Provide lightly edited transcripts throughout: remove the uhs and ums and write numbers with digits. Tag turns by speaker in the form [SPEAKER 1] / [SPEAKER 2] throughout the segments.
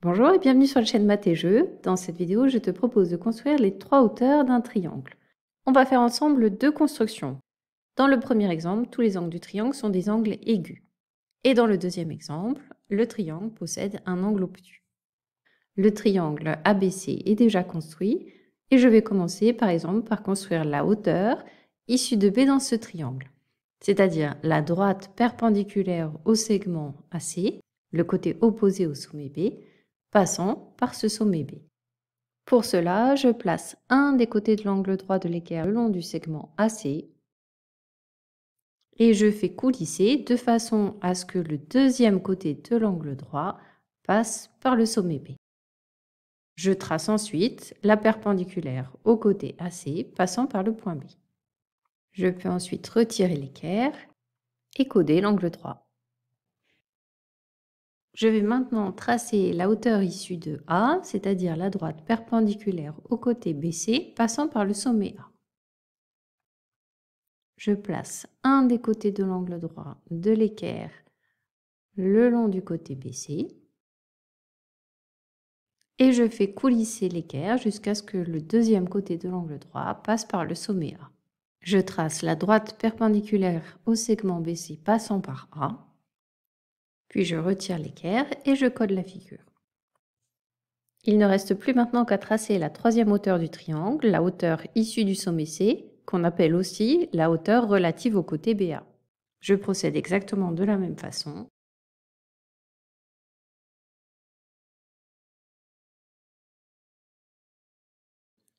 [SPEAKER 1] Bonjour et bienvenue sur la chaîne Math et Jeux. Dans cette vidéo, je te propose de construire les trois hauteurs d'un triangle. On va faire ensemble deux constructions. Dans le premier exemple, tous les angles du triangle sont des angles aigus. Et dans le deuxième exemple, le triangle possède un angle obtus. Le triangle ABC est déjà construit et je vais commencer par exemple par construire la hauteur issue de B dans ce triangle, c'est-à-dire la droite perpendiculaire au segment AC, le côté opposé au sommet B, passant par ce sommet B. Pour cela, je place un des côtés de l'angle droit de l'équerre le long du segment AC et je fais coulisser de façon à ce que le deuxième côté de l'angle droit passe par le sommet B. Je trace ensuite la perpendiculaire au côté AC passant par le point B. Je peux ensuite retirer l'équerre et coder l'angle droit. Je vais maintenant tracer la hauteur issue de A, c'est-à-dire la droite perpendiculaire au côté BC passant par le sommet A. Je place un des côtés de l'angle droit de l'équerre le long du côté BC et je fais coulisser l'équerre jusqu'à ce que le deuxième côté de l'angle droit passe par le sommet A. Je trace la droite perpendiculaire au segment BC passant par A. Puis je retire l'équerre et je code la figure. Il ne reste plus maintenant qu'à tracer la troisième hauteur du triangle, la hauteur issue du sommet C, qu'on appelle aussi la hauteur relative au côté BA. Je procède exactement de la même façon.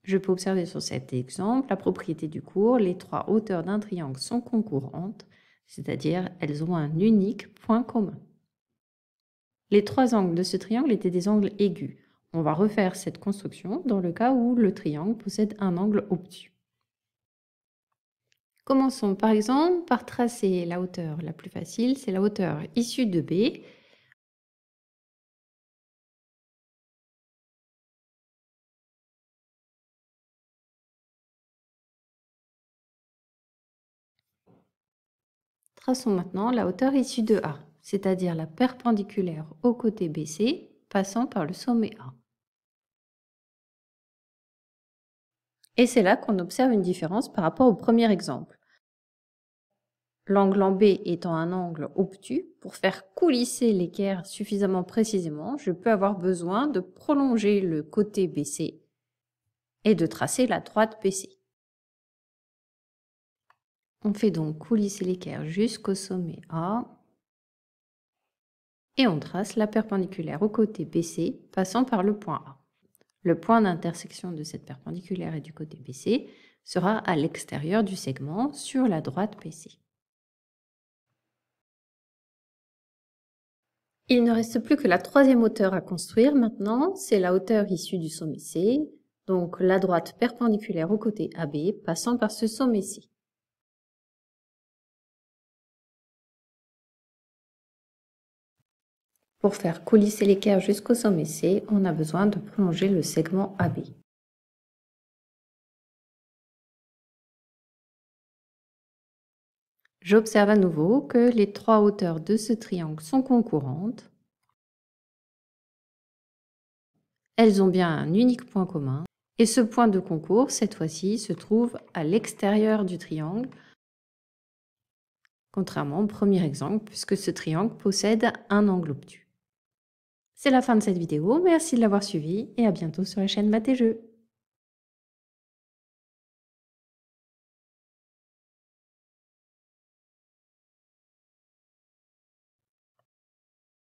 [SPEAKER 1] Je peux observer sur cet exemple la propriété du cours, les trois hauteurs d'un triangle sont concurrentes, c'est-à-dire elles ont un unique point commun. Les trois angles de ce triangle étaient des angles aigus. On va refaire cette construction dans le cas où le triangle possède un angle obtus. Commençons par exemple par tracer la hauteur la plus facile, c'est la hauteur issue de B. Traçons maintenant la hauteur issue de A, c'est-à-dire la perpendiculaire au côté BC passant par le sommet A. Et c'est là qu'on observe une différence par rapport au premier exemple. L'angle en B étant un angle obtus, pour faire coulisser l'équerre suffisamment précisément, je peux avoir besoin de prolonger le côté BC et de tracer la droite BC. On fait donc coulisser l'équerre jusqu'au sommet A et on trace la perpendiculaire au côté BC passant par le point A. Le point d'intersection de cette perpendiculaire et du côté BC sera à l'extérieur du segment sur la droite BC. Il ne reste plus que la troisième hauteur à construire maintenant, c'est la hauteur issue du sommet C, donc la droite perpendiculaire au côté AB passant par ce sommet C. Pour faire coulisser l'équerre jusqu'au sommet C, on a besoin de prolonger le segment AB. J'observe à nouveau que les trois hauteurs de ce triangle sont concurrentes. Elles ont bien un unique point commun. Et ce point de concours, cette fois-ci, se trouve à l'extérieur du triangle, contrairement au premier exemple, puisque ce triangle possède un angle obtus. C'est la fin de cette vidéo, merci de l'avoir suivi et à bientôt sur la chaîne Math et Jeux.